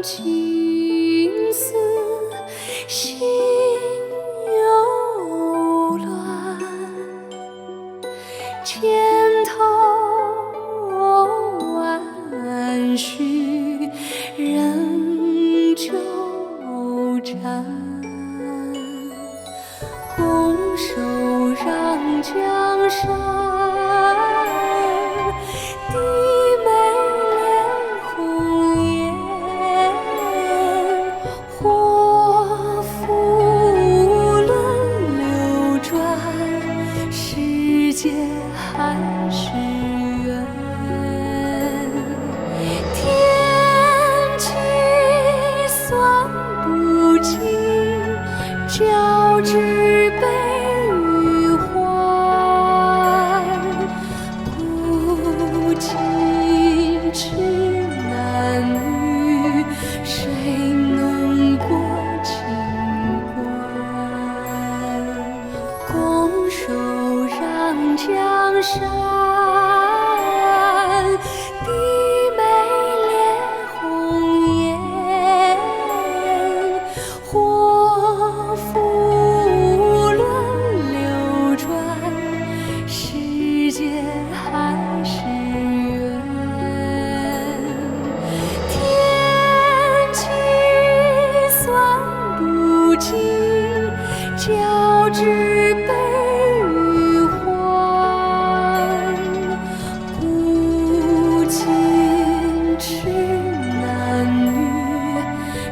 青丝心又乱，千头万绪仍纠缠，拱手让江山，低眉恋红颜，祸福轮流转，世界还是圆。天机算不尽，交织悲与欢，古今痴男女，谁能过情关？拱手让江山，低眉恋红颜，祸福轮流转，世界还是圆。天机算不尽，交织悲与欢，古今痴男女，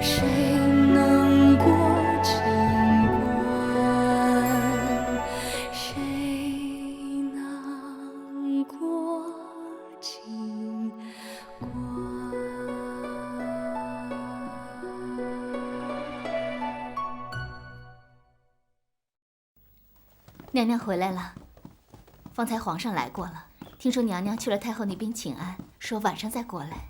谁能过情关？谁能过情关？娘娘回来了，方才皇上来过了，听说娘娘去了太后那边请安，说晚上再过来。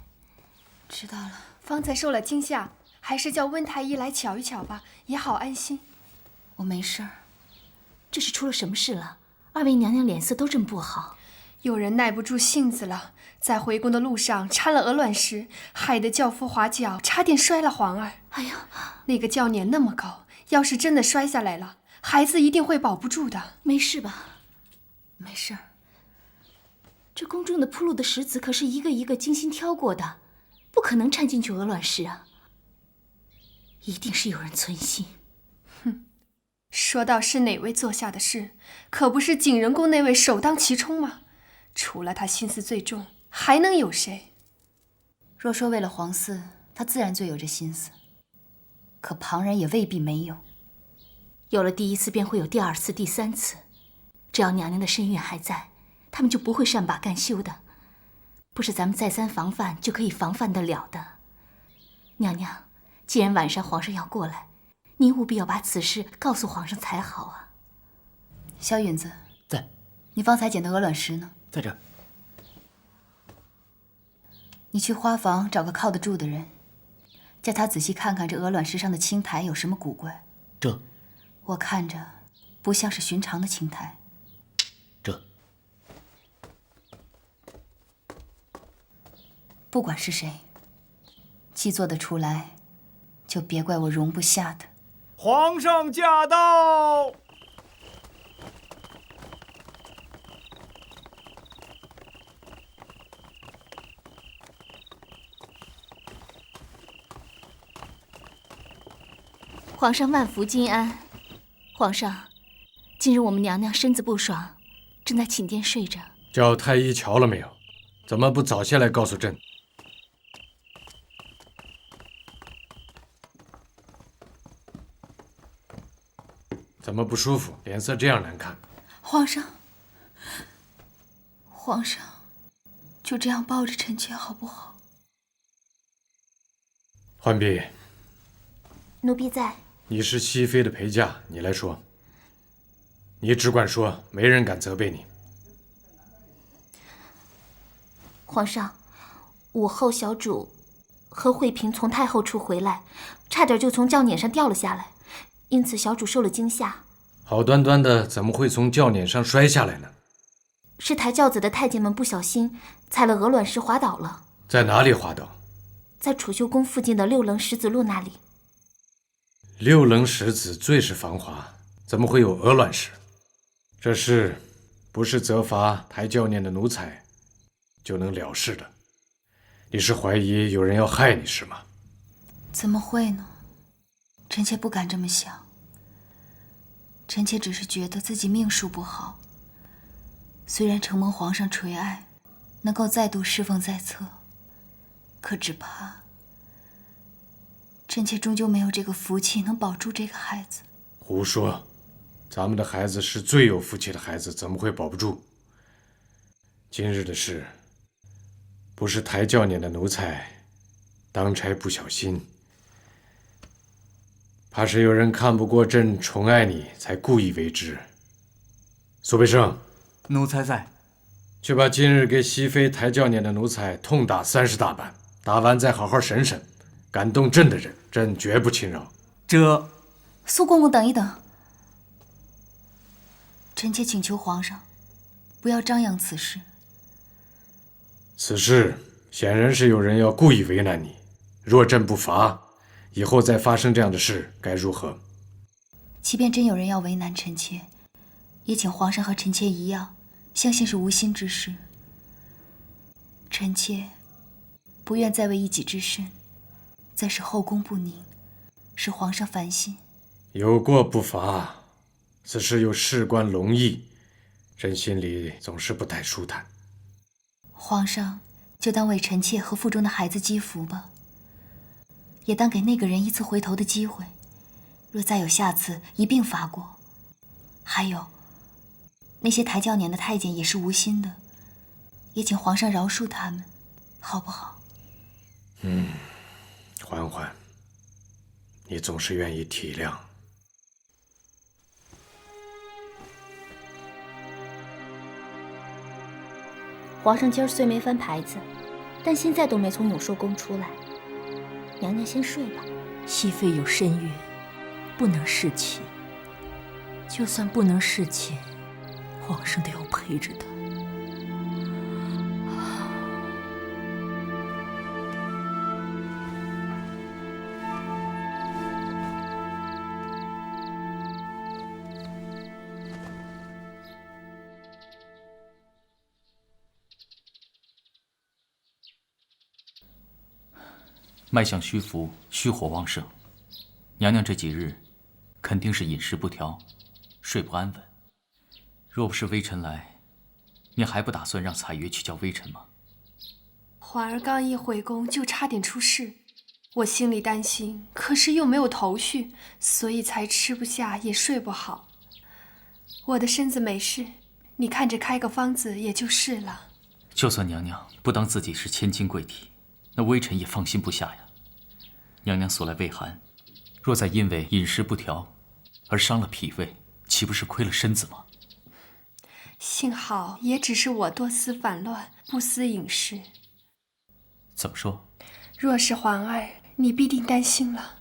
知道了。方才受了惊吓，还是叫温太医来瞧一瞧吧，也好安心。我没事儿。这是出了什么事了？二位娘娘脸色都这么不好。有人耐不住性子了，在回宫的路上掺了鹅卵石，害得轿夫滑脚，差点摔了皇儿。哎呀，那个轿辇那么高，要是真的摔下来了，孩子一定会保不住的。没事吧？没事儿。这宫中的铺路的石子可是一个一个精心挑过的，不可能掺进去鹅卵石啊！一定是有人存心。说到是哪位做下的事，可不是景仁宫那位首当其冲吗？除了他心思最重，还能有谁？若说为了皇嗣，他自然最有这心思，可旁人也未必没有。有了第一次，便会有第二次、第三次。只要娘娘的身孕还在，他们就不会善罢甘休的。不是咱们再三防范就可以防范得了的。娘娘，既然晚上皇上要过来，您务必要把此事告诉皇上才好啊。小允子在。你方才捡的鹅卵石呢？在这儿。你去花房找个靠得住的人，叫他仔细看看这鹅卵石上的青苔有什么古怪。这。我看着不像是寻常的青苔。这。不管是谁，既做得出来，就别怪我容不下他。皇上驾到！皇上万福金安。皇上，今日我们娘娘身子不爽，正在寝殿睡着。叫太医瞧了没有？怎么不早些来告诉朕？怎么不舒服？脸色这样难看。皇上，皇上，就这样抱着臣妾好不好？浣碧，奴婢在。你是熹妃的陪嫁，你来说。你只管说，没人敢责备你。皇上，午后小主和惠嫔从太后处回来，差点就从轿辇上掉了下来，因此小主受了惊吓。好端端的，怎么会从轿辇上摔下来呢？是抬轿子的太监们不小心踩了鹅卵石滑倒了。在哪里滑倒？在储秀宫附近的六棱石子路那里。六棱石子最是繁华，怎么会有鹅卵石？这事不是责罚抬教念的奴才就能了事的。你是怀疑有人要害你是吗？怎么会呢？臣妾不敢这么想。臣妾只是觉得自己命数不好，虽然承蒙皇上垂爱，能够再度侍奉在侧，可只怕臣妾终究没有这个福气能保住这个孩子。胡说！咱们的孩子是最有福气的孩子，怎么会保不住？今日的事，不是抬教念的奴才当差不小心，怕是有人看不过朕宠爱你，才故意为之。苏培盛，奴才在。去把今日给熹妃抬教念的奴才痛打30大板，打完再好好审审，感动朕的人，朕绝不轻饶。这……苏公公，等一等。臣妾请求皇上，不要张扬此事。此事显然是有人要故意为难你，若朕不罚，以后再发生这样的事，该如何？即便真有人要为难臣妾，也请皇上和臣妾一样，相信是无心之事。臣妾不愿再为一己之身，再使后宫不宁，使皇上烦心。有过不罚，此事又事关龙翼，朕心里总是不太舒坦。皇上就当为臣妾和腹中的孩子积福吧，也当给那个人一次回头的机会。若再有下次，一并罚过。还有，那些抬教年的太监也是无心的，也请皇上饶恕他们，好不好？嬛嬛，你总是愿意体谅。皇上今儿虽没翻牌子，但现在都没从永寿宫出来。娘娘先睡吧。熹妃有身孕，不能侍寝。就算不能侍寝，皇上都要陪着她。脉象虚浮，虚火旺盛，娘娘这几日肯定是饮食不调，睡不安稳。若不是微臣来，您还不打算让彩月去叫微臣吗？环儿刚一回宫就差点出事，我心里担心，可是又没有头绪，所以才吃不下也睡不好。我的身子没事，你看着开个方子也就是了。就算娘娘不当自己是千金贵体，那微臣也放心不下呀。娘娘所来畏寒，若再因为饮食不调而伤了脾胃，岂不是亏了身子吗？幸好也只是我多思烦乱，不思饮食。怎么说？若是环儿，你必定担心了。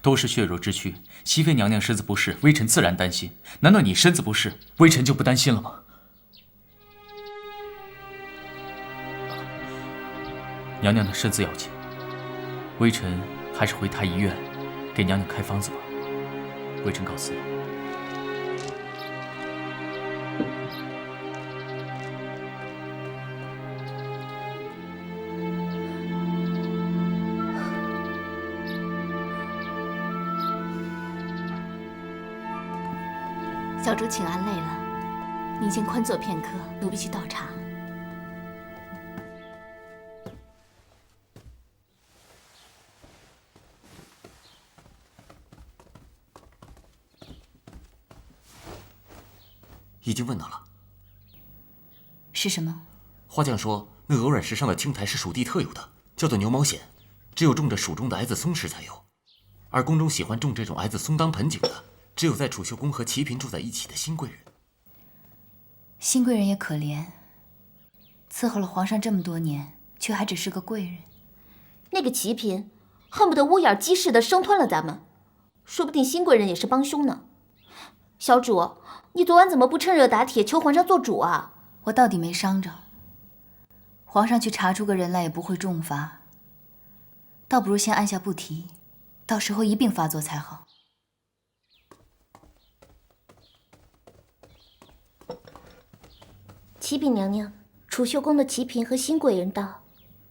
都是血肉之躯，熹妃娘娘身子不适，微臣自然担心。难道你身子不适，微臣就不担心了吗？娘娘的身子要紧，微臣还是回太医院给娘娘开方子吧。微臣告辞。小主请安累了，您先宽坐片刻，奴婢去倒茶。已经问到了。是什么？花匠说，那鹅卵石上的青苔是属地特有的，叫做牛毛藓，只有种着属中的矮子松石才有。而宫中喜欢种这种矮子松当盆景的，只有在储秀宫和齐嫔住在一起的新贵人。新贵人也可怜，伺候了皇上这么多年，却还只是个贵人。那个齐嫔恨不得乌眼鸡似的生吞了咱们，说不定新贵人也是帮凶呢。小主，你昨晚怎么不趁热打铁求皇上做主啊？我到底没伤着。皇上去查出个人来也不会重罚。倒不如先按下不提，到时候一并发作才好。启禀娘娘，储秀宫的齐嫔和新贵人到，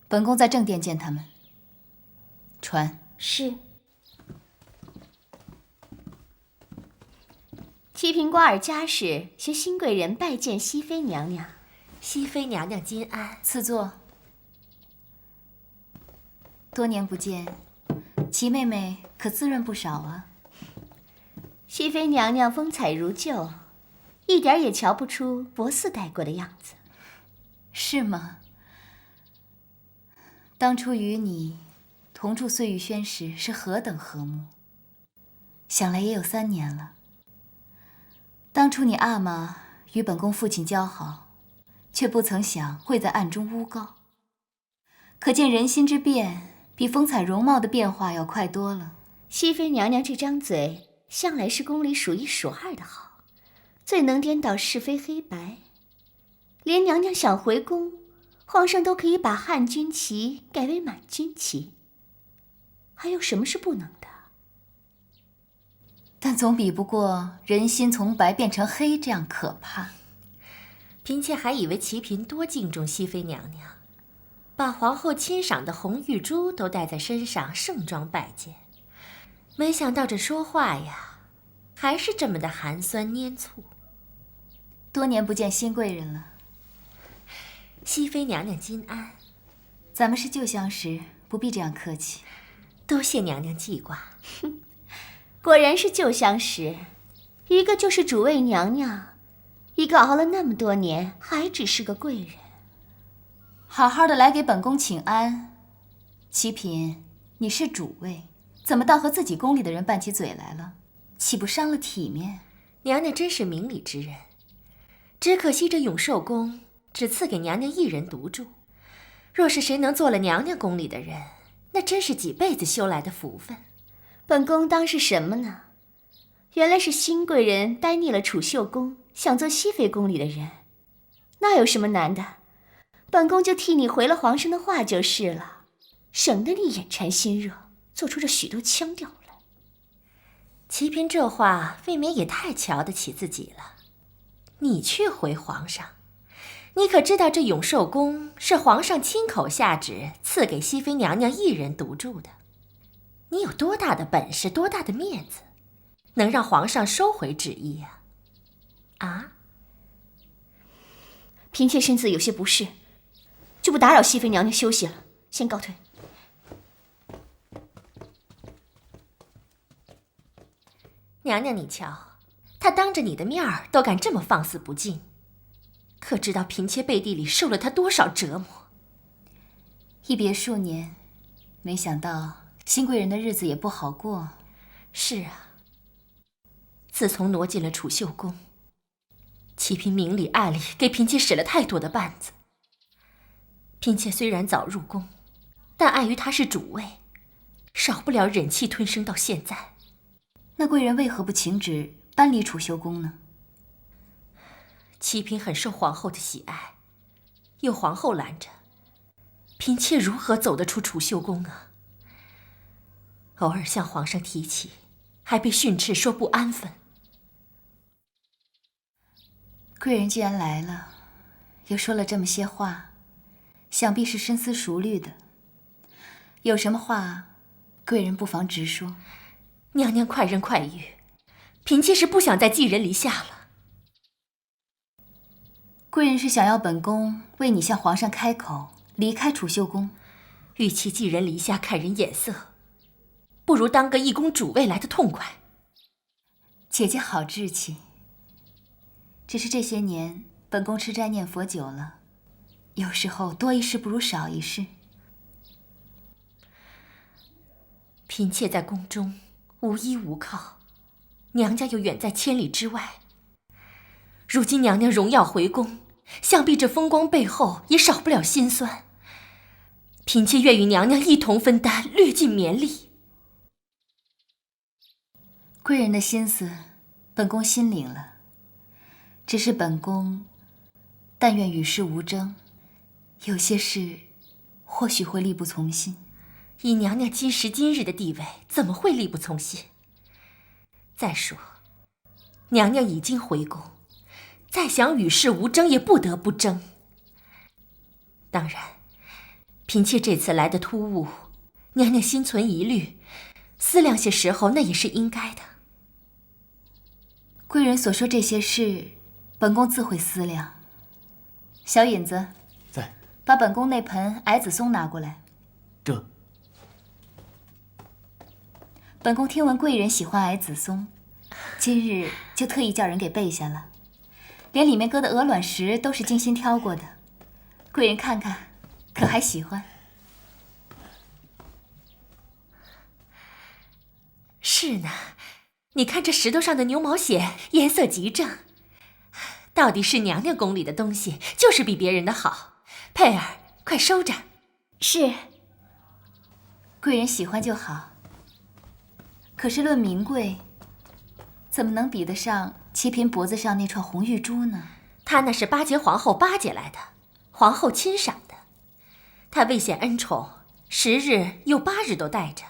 本宫在正殿见他们。传。是。齐嫔瓜尔佳氏携新贵人拜见熹妃娘娘。熹妃娘娘金安。赐座。多年不见，齐妹妹可滋润不少啊。熹妃娘娘风采如旧，一点也瞧不出薄嗣待过的样子。是吗？当初与你同住碎玉轩时是何等和睦，想来也有3年了。当初你阿玛与本宫父亲交好，却不曾想会在暗中诬告，可见人心之变比风采容貌的变化要快多了。熹妃娘娘这张嘴向来是宫里数1数2的好，最能颠倒是非黑白。连娘娘想回宫，皇上都可以把汉军旗改为满军旗，还有什么是不能的？但总比不过人心从白变成黑这样可怕。嫔妾还以为齐嫔多敬重熹妃娘娘，把皇后亲赏的红玉珠都戴在身上盛装拜见，没想到这说话呀，还是这么的寒酸粘醋。多年不见新贵人了。熹妃娘娘金安。咱们是旧相识，不必这样客气。多谢娘娘记挂。果然是旧相识，一个就是主位娘娘，一个熬了那么多年还只是个贵人。好好的来给本宫请安。齐嫔，你是主位，怎么倒和自己宫里的人拌起嘴来了？岂不伤了体面？娘娘真是明理之人，只可惜这永寿宫只赐给娘娘一人独住，若是谁能做了娘娘宫里的人，那真是几辈子修来的福分。本宫当是什么呢？原来是新贵人呆腻了储秀宫，想做熹妃宫里的人，那有什么难的？本宫就替你回了皇上的话就是了，省得你眼馋心热，做出这许多腔调来。齐嫔这话未免也太瞧得起自己了。你去回皇上，你可知道这永寿宫是皇上亲口下旨赐给熹妃娘娘一人独住的？你有多大的本事，多大的面子，能让皇上收回旨意呀？啊？嫔妾身子有些不适，就不打扰熹妃娘娘休息了，先告退。娘娘，你瞧，他当着你的面儿都敢这么放肆不敬，可知道嫔妾背地里受了他多少折磨？一别数年，没想到新贵人的日子也不好过。是啊，自从挪进了储秀宫，齐嫔明里暗里给嫔妾使了太多的绊子。嫔妾虽然早入宫，但碍于她是主位，少不了忍气吞声到现在。那贵人为何不请旨搬离储秀宫呢？齐嫔很受皇后的喜爱，有皇后拦着，嫔妾如何走得出储秀宫啊？偶尔向皇上提起，还被训斥说不安分。贵人既然来了，又说了这么些话，想必是深思熟虑的。有什么话，贵人不妨直说。娘娘快人快语，嫔妾是不想再寄人篱下了。贵人是想要本宫为你向皇上开口，离开储秀宫。与其寄人篱下看人眼色，不如当个一宫主位来的痛快。姐姐好志气，只是这些年本宫吃斋念佛久了，有时候多一事不如少一事。嫔妾在宫中无依无靠，娘家又远在千里之外。如今娘娘荣耀回宫，想必这风光背后也少不了辛酸。嫔妾愿与娘娘一同分担，略尽绵力。贵人的心思，本宫心领了。只是本宫但愿与世无争，有些事或许会力不从心。以娘娘今时今日的地位，怎么会力不从心？再说，娘娘已经回宫，再想与世无争，也不得不争。当然，嫔妾这次来的突兀，娘娘心存疑虑，思量些时候，那也是应该的。贵人所说这些事，本宫自会思量。小引子，在，把本宫那盆矮子松拿过来。这。本宫听闻贵人喜欢矮子松，今日就特意叫人给备下了，连里面搁的鹅卵石都是精心挑过的。贵人看看，可还喜欢？是呢，你看这石头上的牛毛癣，颜色极正。到底是娘娘宫里的东西，就是比别人的好。佩儿，快收着。是。贵人喜欢就好。可是论名贵，怎么能比得上齐嫔脖子上那串红玉珠呢？她那是巴结皇后巴结来的，皇后亲赏的。她为显恩宠，10日又8日都戴着。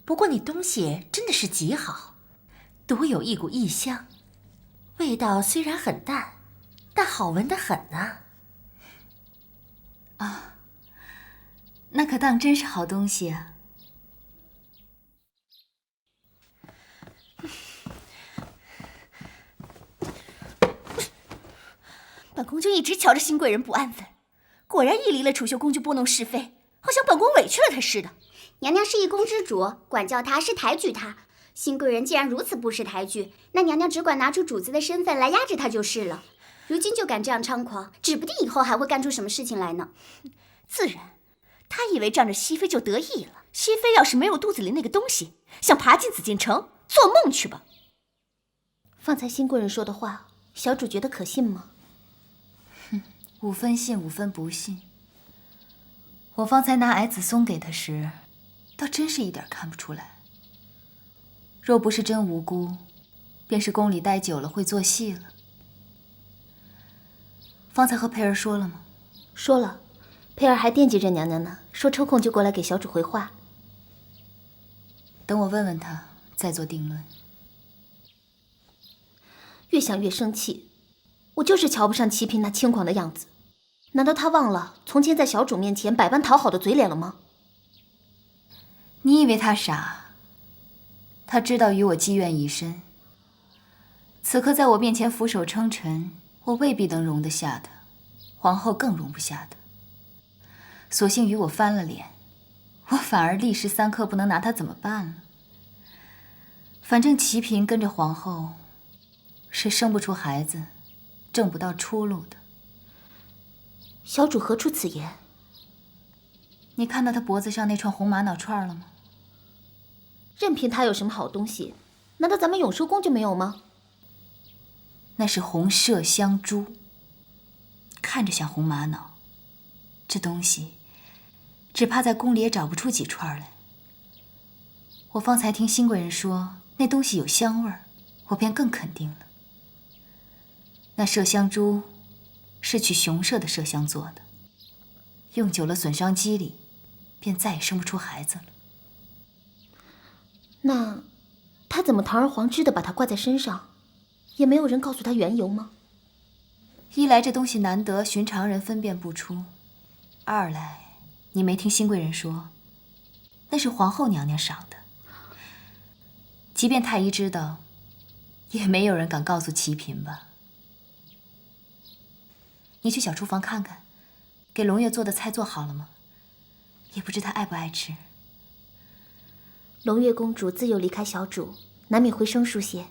不过你东西真的是极好，独有一股异香，味道虽然很淡，但好闻得很啊。啊，那可当真是好东西啊。本宫就一直瞧着新贵人不安分，果然一离了储秀宫就拨弄是非，好像本宫委屈了她似的。娘娘是一宫之主，管教她是抬举她。新贵人既然如此不识抬举，那娘娘只管拿出主子的身份来压制她就是了。如今就敢这样猖狂，指不定以后还会干出什么事情来呢。自然，她以为仗着熹妃就得意了。熹妃要是没有肚子里那个东西，想爬进紫禁城，做梦去吧。方才新贵人说的话，小主觉得可信吗？5分信5分不信。我方才拿矮子松给他时，倒真是一点看不出来。若不是真无辜，便是宫里待久了会做戏了。方才和佩儿说了吗？说了，佩儿还惦记着娘娘呢，说抽空就过来给小主回话。等我问问他，再做定论。越想越生气，我就是瞧不上齐嫔那轻狂的样子。难道她忘了从前在小主面前百般讨好的嘴脸了吗？你以为她傻？她知道与我积怨已深。此刻在我面前俯首称臣，我未必能容得下她，皇后更容不下她。索性与我翻了脸，我反而立时3刻不能拿她怎么办了。反正齐嫔跟着皇后，是生不出孩子，挣不到出路的。小主何出此言？你看到她脖子上那串红玛瑙串了吗？任凭她有什么好东西，难道咱们永寿宫就没有吗？那是红麝香珠，看着像红玛瑙，这东西只怕在宫里也找不出几串来。我方才听新贵人说那东西有香味儿，我便更肯定了。那麝香珠是取雄麝的麝香做的，用久了损伤肌理，便再也生不出孩子了。那他怎么堂而皇之的把它挂在身上，也没有人告诉他缘由吗？一来这东西难得，寻常人分辨不出；二来，你没听新贵人说，那是皇后娘娘赏的。即便太医知道，也没有人敢告诉齐嫔吧。你去小厨房看看，给龙月做的菜做好了吗？也不知她爱不爱吃。龙月公主自幼离开小主，难免会生疏些，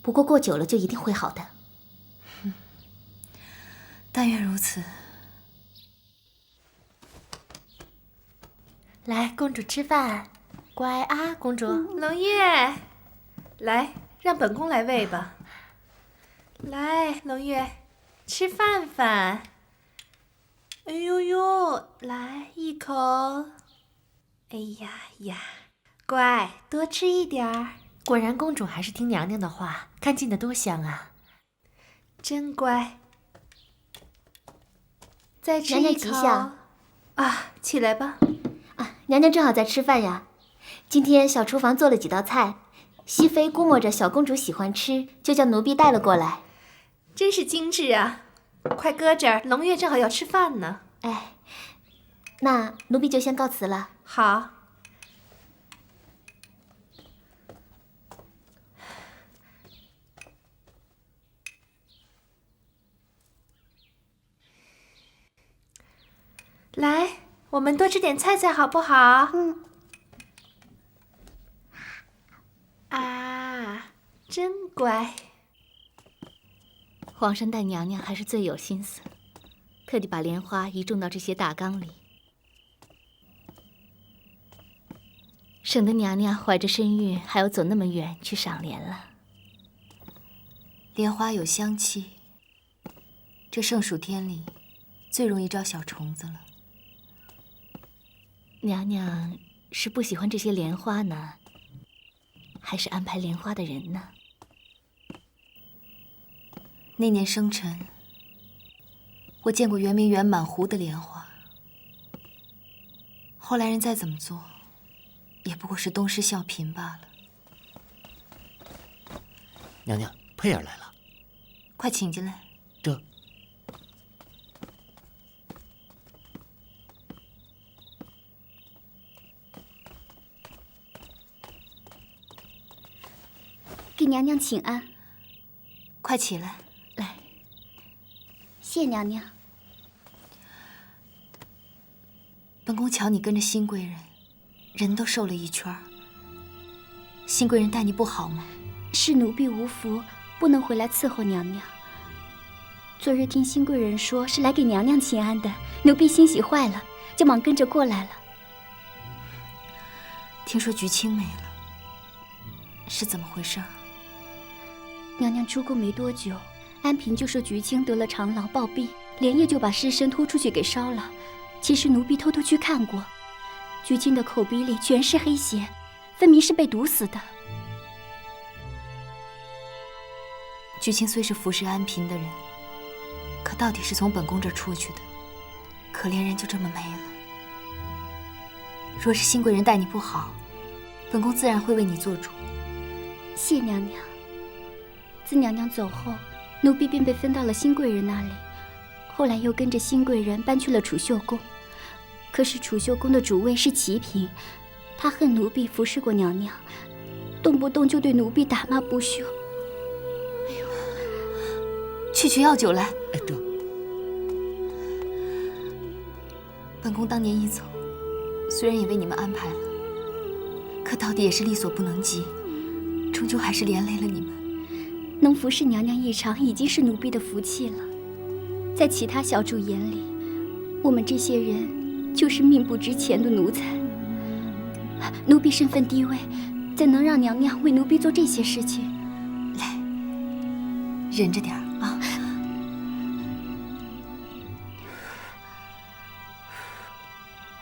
不过过久了就一定会好的。但愿如此。来，公主吃饭，乖啊，公主。龙月，来，让本宫来喂吧。来，龙月，吃饭饭。哎呦呦，来一口。哎呀呀，乖，多吃一点儿。果然，公主还是听娘娘的话，干净的多香啊！真乖。再吃一口。娘娘吉祥啊，起来吧。啊，娘娘正好在吃饭呀。今天小厨房做了几道菜，熹妃估摸着小公主喜欢吃，就叫奴婢带了过来。真是精致啊！快搁这儿，龙月正好要吃饭呢。哎，那奴婢就先告辞了。好。来，我们多吃点菜菜好不好？啊，真乖。皇上待娘娘还是最有心思，特地把莲花移种到这些大缸里，省得娘娘怀着身孕还要走那么远去赏莲了。莲花有香气，这盛暑天里最容易招小虫子了。娘娘是不喜欢这些莲花呢，还是安排莲花的人呢？那年生辰，我见过圆明园满湖的莲花。后来人再怎么做，也不过是东施效颦罢了。娘娘，佩儿来了，快请进来。这。给娘娘请安。快起来。来，谢娘娘。本宫瞧你跟着新贵人，人都瘦了一圈。新贵人待你不好吗？是奴婢无福，不能回来伺候娘娘。昨日听新贵人说是来给娘娘请安的，奴婢欣喜坏了，就忙跟着过来了。听说菊青没了，是怎么回事？娘娘出宫没多久，安嫔就说菊青得了肠痨暴毙，连夜就把尸身拖出去给烧了。其实奴婢偷偷去看过，菊青的口鼻里全是黑血，分明是被毒死的。菊青虽是服侍安嫔的人，可到底是从本宫这儿出去的，可怜人就这么没了。若是新贵人待你不好，本宫自然会为你做主。谢娘娘。自娘娘走后，奴婢便被分到了新贵人那里，后来又跟着新贵人搬去了储秀宫。可是储秀宫的主位是齐嫔，她恨奴婢服侍过娘娘，动不动就对奴婢打骂不休。哎呦，去取药酒来。哎，这。本宫当年一走，虽然也为你们安排了，可到底也是力所不能及，终究还是连累了你们。能服侍娘娘一场，已经是奴婢的福气了。在其他小主眼里，我们这些人就是命不值钱的奴才。奴婢身份低微，怎能让娘娘为奴婢做这些事情？来，忍着点儿啊！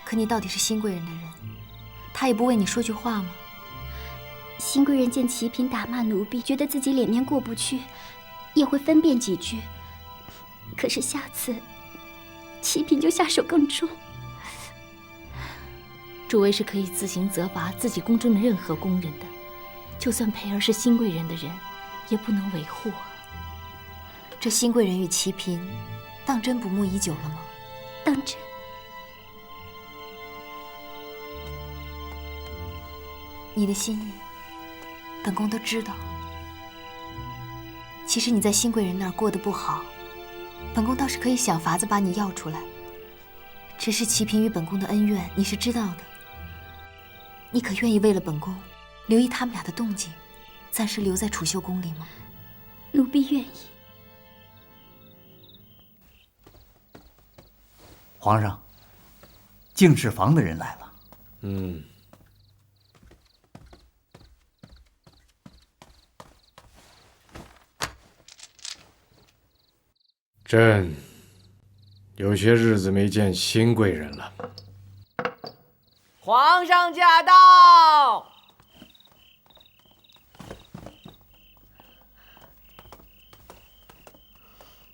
可你到底是新贵人的人，她也不为你说句话吗？新贵人见齐嫔打骂奴婢，觉得自己脸面过不去，也会分辨几句。可是下次，齐嫔就下手更重。主位是可以自行责罚自己宫中的任何宫人的，就算佩儿是新贵人的人，也不能维护啊。这新贵人与齐嫔，当真不睦已久了吗？当真。你的心意，本宫都知道。其实你在新贵人那儿过得不好，本宫倒是可以想法子把你要出来。只是齐嫔与本宫的恩怨，你是知道的。你可愿意为了本宫，留意他们俩的动静，暂时留在储秀宫里吗？奴婢愿意。皇上，净室房的人来了。朕有些日子没见新贵人了。皇上驾到！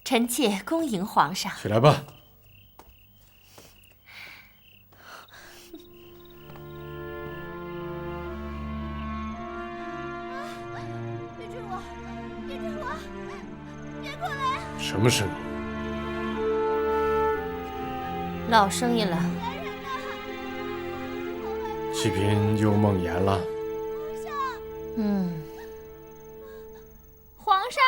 臣妾恭迎皇上。起来吧。什么声音？老声音了。启嫔又梦魇了。皇上，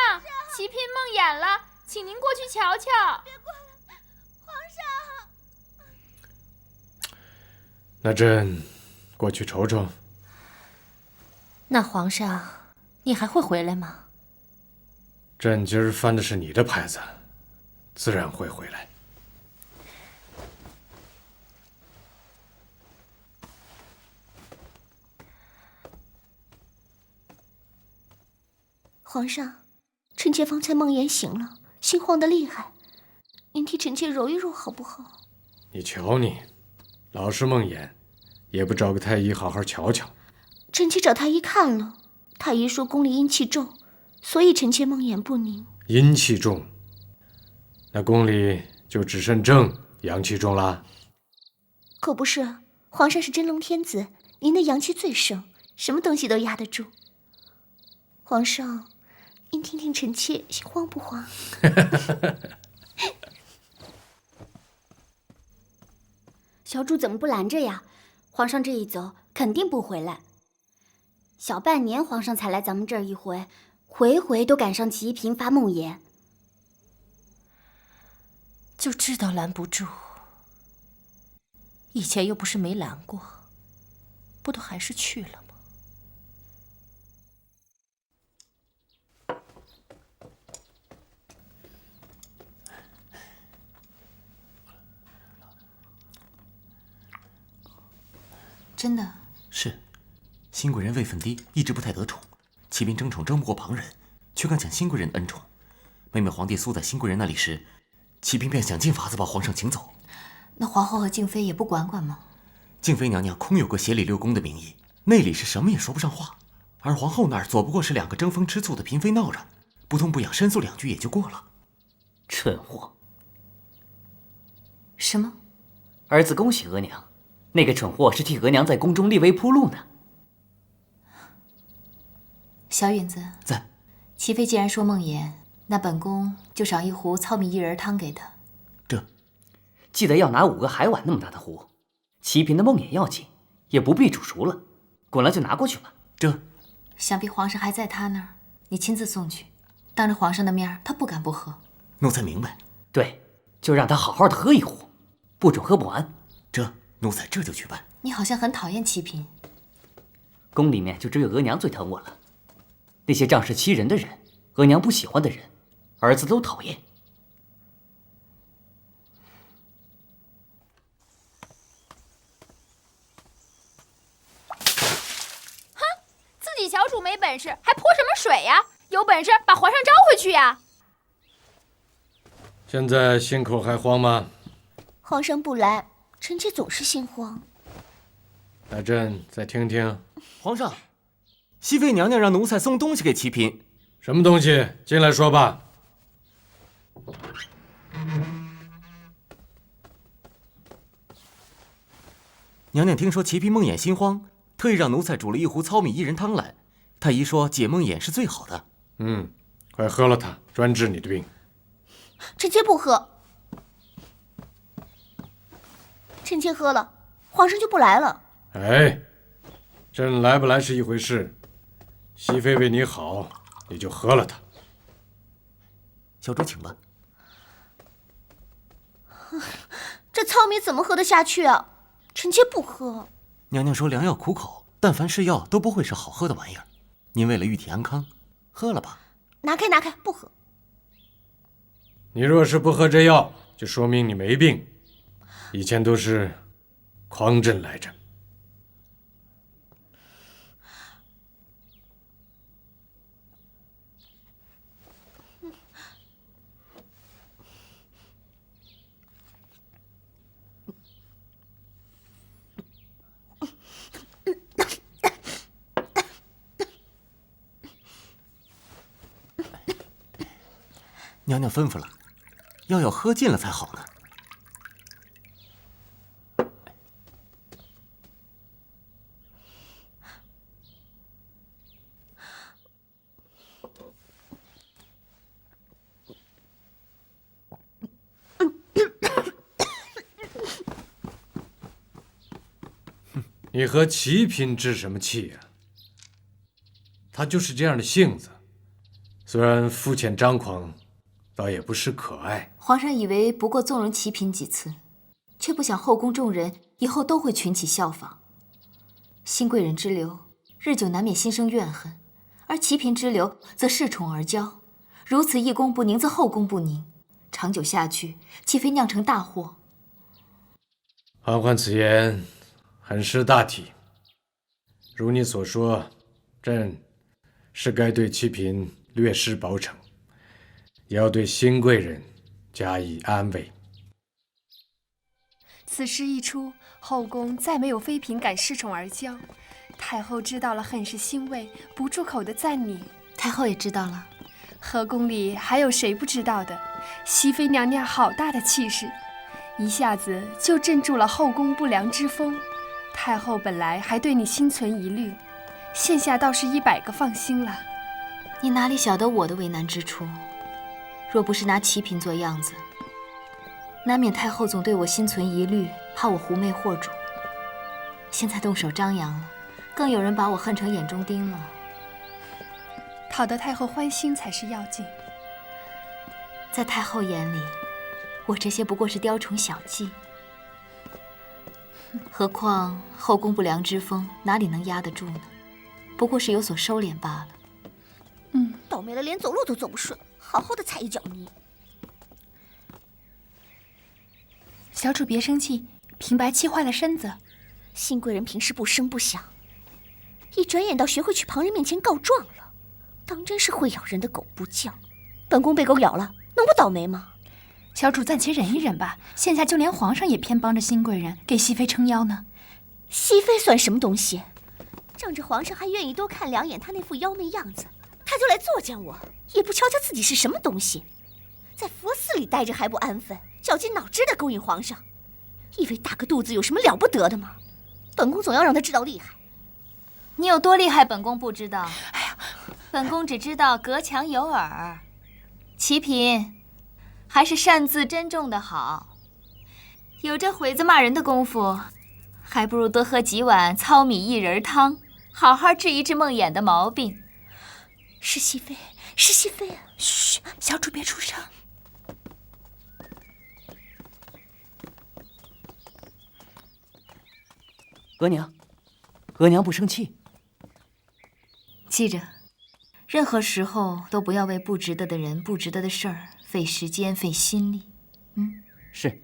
启嫔梦魇了，请您过去瞧瞧。别过来，皇上。那朕过去瞅瞅。那皇上，你还会回来吗？朕今儿翻的是你的牌子，自然会回来。皇上，臣妾方才梦魇醒了，心慌得厉害，您替臣妾揉一揉好不好？你瞧你，老是梦魇，也不找个太医好好瞧瞧。臣妾找太医看了，太医说宫里阴气重，所以臣妾梦魇不宁。阴气重，那宫里就只剩朕阳气重啦。可不是，皇上是真龙天子，您的阳气最盛，什么东西都压得住。皇上，您听听臣妾心慌不慌？小主怎么不拦着呀？皇上这一走，肯定不回来。小半年，皇上才来咱们这儿一回，回回都赶上齐嫔发梦魇。就知道拦不住，以前又不是没拦过，不都还是去了吗？真的是，新贵人位分低，一直不太得宠。启嫔争宠争不过旁人，却敢抢新贵人的恩宠。每每皇帝苏在新贵人那里时，启嫔便想尽法子把皇上请走。那皇后和静妃也不管管吗？静妃娘娘空有个协理六宫的名义，内里是什么也说不上话。而皇后那儿左不过是两个争风吃醋的嫔妃闹着，不痛不痒申诉两句也就过了。蠢货！什么？儿子恭喜额娘，那个蠢货是替额娘在宫中立威铺路呢。小允子在。齐妃既然说梦魇，那本宫就赏一壶糙米薏仁汤给她。这，记得要拿5个海碗那么大的壶。齐嫔的梦魇要紧，也不必煮熟了，滚了就拿过去吧。这，想必皇上还在他那儿，你亲自送去，当着皇上的面，他不敢不喝。奴才明白。对，就让他好好的喝一壶，不准喝不完。这，奴才这就去办。你好像很讨厌齐嫔。宫里面就只有额娘最疼我了，那些仗势欺人的人，额娘不喜欢的人，儿子都讨厌。哼，自己小主没本事，还泼什么水呀？有本事把皇上招回去呀！现在心口还慌吗？皇上不来，臣妾总是心慌。那朕再听听。皇上，熹妃娘娘让奴才送东西给齐嫔。什么东西？进来说吧。娘娘听说齐嫔梦魇心慌，特意让奴才煮了一壶糙米薏仁汤来。太医说解梦魇是最好的。快喝了它，专治你的病。臣妾不喝。臣妾喝了，皇上就不来了。哎，朕来不来是一回事，熹妃为你好，你就喝了它。小主请吧。这糙米怎么喝得下去啊？臣妾不喝。娘娘说良药苦口，但凡是药都不会是好喝的玩意儿。您为了玉体安康，喝了吧。拿开拿开，不喝。你若是不喝这药，就说明你没病。以前都是诓朕来着。娘娘吩咐了，药要喝尽了才好呢。你和齐嫔置什么气呀？他就是这样的性子，虽然肤浅张狂，倒也不失可爱。皇上以为不过纵容齐嫔几次，却不想后宫众人以后都会群起效仿。新贵人之流，日久难免心生怨恨，而齐嫔之流则恃宠而骄，如此一宫不宁，则后宫不宁，长久下去，岂非酿成大祸？嬛嬛此言很识大体，如你所说，朕是该对齐嫔略施薄惩，也要对新贵人加以安慰。此事一出，后宫再没有妃嫔敢恃宠而骄。太后知道了，很是欣慰，不住口的赞你。太后也知道了，后宫里还有谁不知道的？熹妃娘娘好大的气势，一下子就镇住了后宫不良之风。太后本来还对你心存疑虑，现下倒是100个放心了。你哪里晓得我的为难之处？若不是拿齐嫔做样子，难免太后总对我心存疑虑，怕我狐媚惑主。现在动手张扬了，更有人把我恨成眼中钉了。讨得太后欢心才是要紧。在太后眼里，我这些不过是雕虫小技。何况后宫不良之风哪里能压得住呢？不过是有所收敛罢了。倒霉了，连走路都走不顺，好好的踩一脚泥。小主别生气，平白气坏了身子。新贵人平时不声不响，一转眼倒学会去旁人面前告状了，当真是会咬人的狗不叫。本宫被狗咬了，能不倒霉吗？小主暂且忍一忍吧，现下就连皇上也偏帮着新贵人给熹妃撑腰呢。熹妃算什么东西？仗着皇上还愿意多看2眼她那副妖媚样子，她就来作践我，也不瞧瞧自己是什么东西，在佛寺里待着还不安分，绞尽脑汁的勾引皇上，以为大个肚子有什么了不得的吗？本宫总要让她知道厉害。你有多厉害，本宫不知道。哎呀，本宫只知道隔墙有耳。齐嫔，还是擅自珍重的好。有这毁子骂人的功夫，还不如多喝几碗糙米薏仁汤，好好治一治梦魇的毛病。是熹妃，是熹妃啊！嘘，小主别出声。额娘，额娘不生气。记着，任何时候都不要为不值得的人、不值得的事儿费时间、费心力。是。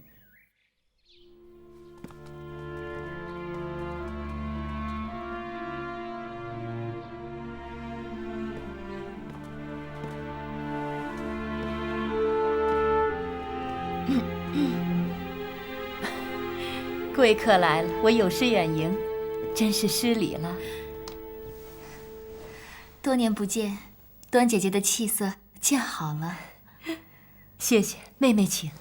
贵客来了，我有失远迎，真是失礼了。多年不见，端姐姐的气色见好了。谢谢，妹妹请。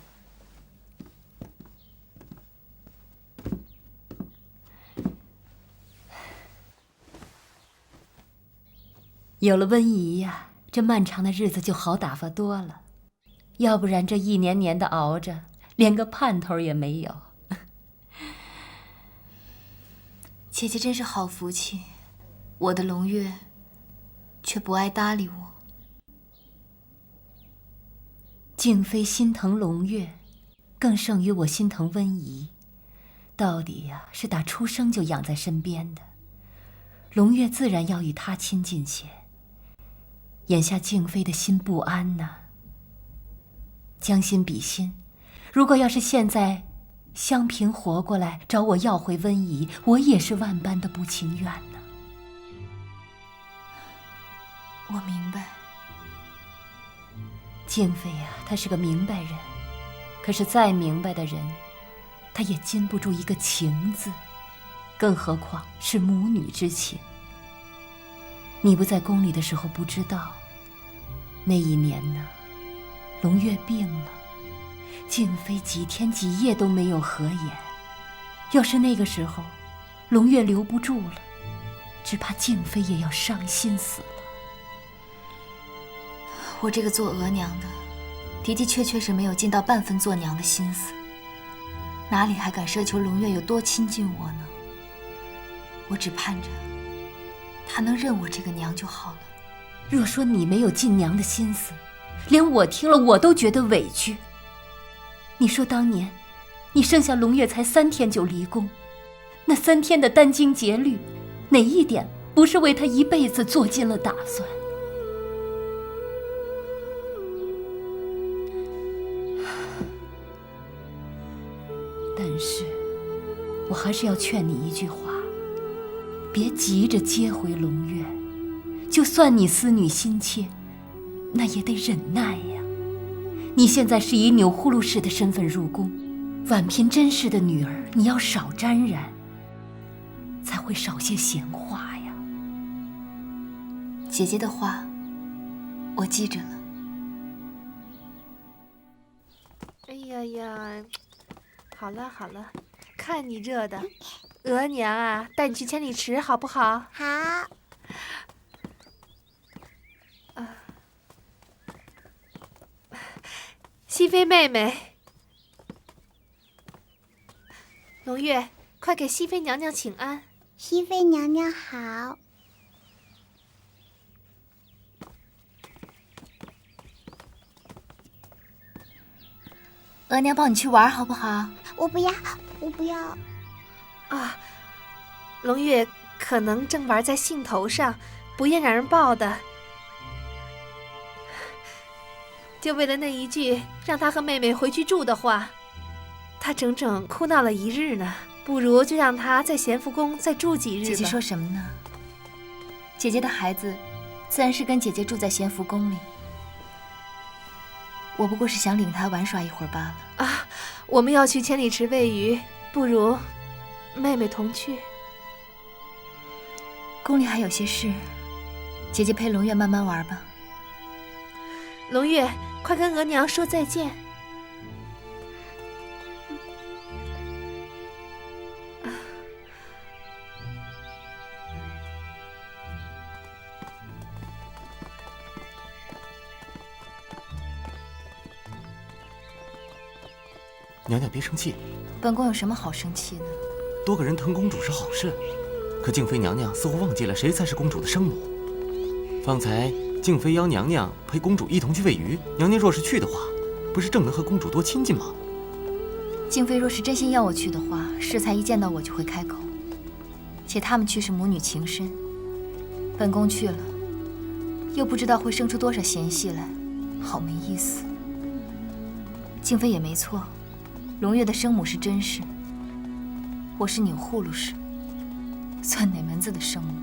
有了温宜呀，这漫长的日子就好打发多了。要不然这一年年的熬着，连个盼头也没有。姐姐真是好福气，我的龙月却不爱搭理我。静妃心疼龙月，更胜于我心疼温宜。道理呀，是打出生就养在身边的，龙月自然要与她亲近些。眼下静妃的心不安呐，将心比心，如果要是现在香嫔活过来找我要回温宜，我也是万般的不情愿呢。我明白。静妃呀，她是个明白人，可是再明白的人，她也禁不住一个情字，更何况是母女之情。你不在宫里的时候不知道，那一年呢，龙月病了，静妃几天几夜都没有合眼。要是那个时候龙月留不住了，只怕静妃也要伤心死了。我这个做额娘的，的的确确是没有尽到半分做娘的心思，哪里还敢奢求龙月有多亲近我呢？我只盼着他能认我这个娘就好了。若说你没有尽娘的心思，连我听了我都觉得委屈。你说当年你生下龙月才3天就离宫，那3天的殚精竭虑，哪一点不是为他一辈子做尽了打算？但是我还是要劝你一句话，别急着接回龙月，就算你思女心切，那也得忍耐呀。你现在是以钮祜禄氏的身份入宫，婉嫔甄氏的女儿，你要少沾染，才会少些闲话呀。姐姐的话，我记着了。哎呀呀，好了好了，看你热的，额娘啊，带你去千里池好不好？好。熹妃妹妹，龙月，快给熹妃娘娘请安。熹妃娘娘好。额娘抱你去玩好不好？我不要，我不要。啊，龙月可能正玩在兴头上，不愿让人抱的。就为了那一句让他和妹妹回去住的话，他整整哭闹了1日呢。不如就让他在咸福宫再住几日吧。姐姐说什么呢？姐姐的孩子自然是跟姐姐住在咸福宫里，我不过是想领他玩耍一会儿罢了。啊，我们要去千里池喂鱼，不如妹妹同去。宫里还有些事，姐姐陪龙月慢慢玩吧。龙月，快跟额娘说再见。娘娘别生气，本宫有什么好生气的？多个人疼公主是好事，可静妃娘娘似乎忘记了谁才是公主的生母。方才静妃邀娘娘陪公主一同去喂鱼，娘娘若是去的话，不是正能和公主多亲近吗？静妃若是真心要我去的话，适才一见到我就会开口。且他们去是母女情深，本宫去了，又不知道会生出多少嫌隙来，好没意思。静妃也没错，龙月的生母是甄氏，我是钮祜禄氏，算哪门子的生母？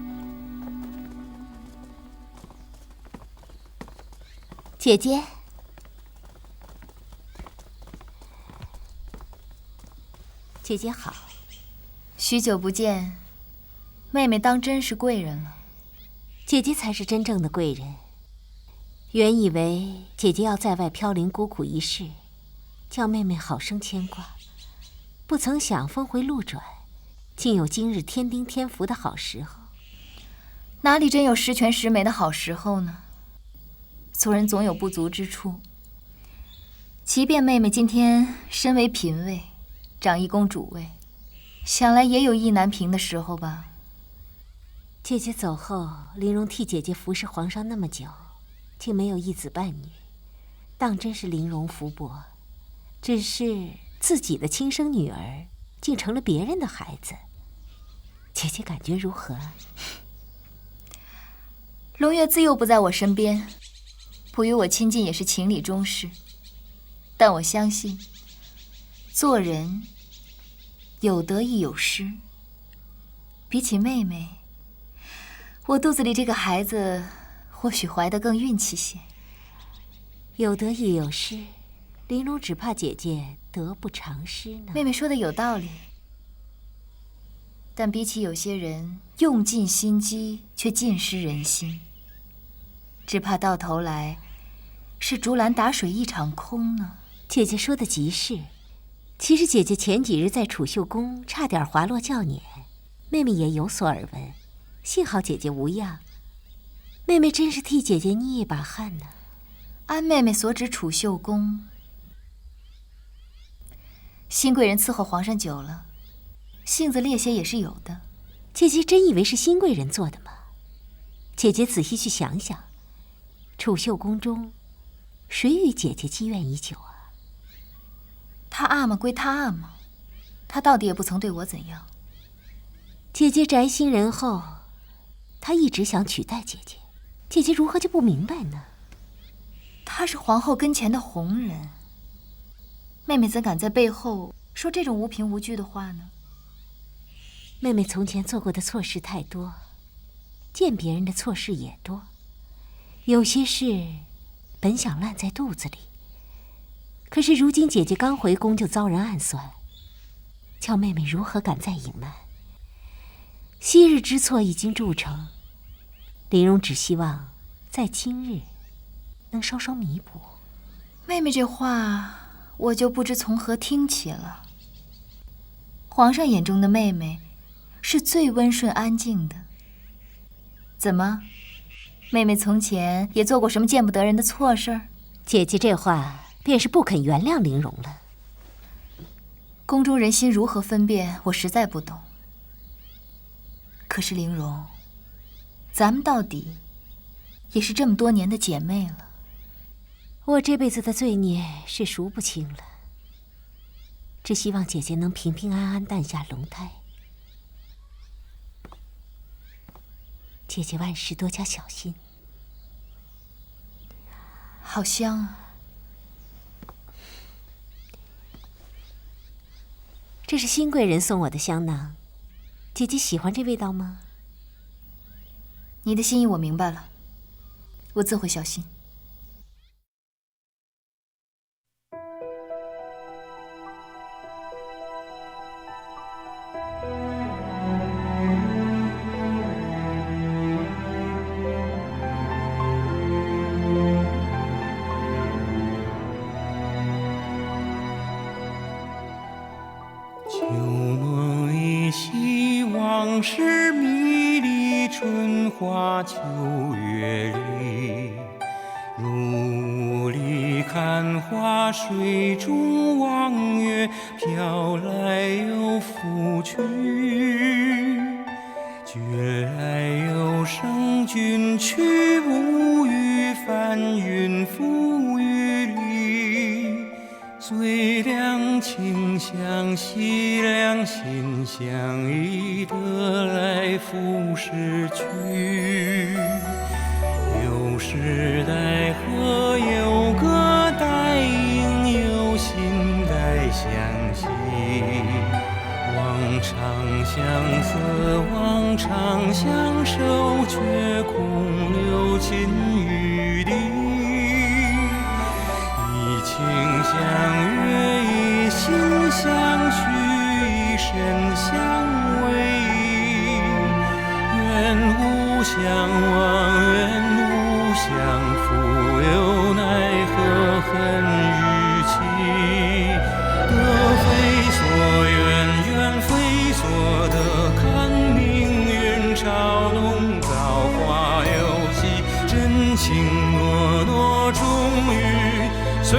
姐姐，姐姐好。许久不见，妹妹当真是贵人了。姐姐才是真正的贵人。原以为姐姐要在外飘零孤苦一世，叫妹妹好生牵挂，不曾想峰回路转，竟有今日添丁添福的好时候。哪里真有十全十美的好时候呢？做人总有不足之处。即便妹妹今天身为嫔位，掌一公主位，想来也有意难平的时候吧。姐姐走后，玲珑替姐姐服侍皇上那么久，竟没有一子半女，当真是玲珑福薄。只是自己的亲生女儿，竟成了别人的孩子，姐姐感觉如何？龙月自幼不在我身边，不与我亲近也是情理中事。但我相信，做人有得亦有失。比起妹妹，我肚子里这个孩子或许怀得更运气些。有得亦有失，玲珑只怕姐姐得不偿失呢。妹妹说的有道理，但比起有些人用尽心机却尽失人心，只怕到头来是竹篮打水一场空呢。姐姐说的极是。其实姐姐前几日在储秀宫差点滑落轿辇，妹妹也有所耳闻，幸好姐姐无恙。妹妹真是替姐姐捏一把汗呢。安妹妹所指储秀宫，新贵人伺候皇上久了，性子烈些也是有的。姐姐真以为是新贵人做的吗？姐姐仔细去想想，储秀宫中，谁与姐姐积怨已久啊？他阿玛归他阿玛，他到底也不曾对我怎样。姐姐宅新人后，他一直想取代姐姐，姐姐如何就不明白呢？他是皇后跟前的红人，妹妹怎敢在背后说这种无凭无据的话呢？妹妹从前做过的错事太多，见别人的错事也多，有些事本想烂在肚子里，可是如今姐姐刚回宫就遭人暗算，叫妹妹如何敢再隐瞒？昔日之错已经铸成，玲珑只希望在今日能稍稍弥补。妹妹这话我就不知从何听起了。皇上眼中的妹妹是最温顺安静的，怎么，妹妹从前也做过什么见不得人的错事儿？姐姐这话便是不肯原谅玲珑了。宫中人心如何分辨，我实在不懂。可是玲珑，咱们到底也是这么多年的姐妹了。我这辈子的罪孽是数不清了，只希望姐姐能平平安安诞下龙胎。姐姐万事多加小心。好香啊！这是新贵人送我的香囊，姐姐喜欢这味道吗？你的心意我明白了，我自会小心。旧梦依稀，往事迷离，春花秋月里，如里看花，水中望月，飘来又浮去，觉来有声君去，无语翻云覆雨里。最亮清香，惜良心相依，得来复失去。有时待鹤，有歌待莺，有心待相惜。望长相思，望长相守，却空留金玉笛。情相悦，一心相许，一身相偎。愿无相忘，愿无相负，又奈何恨与期。得非所愿，愿非所得，看命运嘲弄，造化游戏，真情诺诺，终于随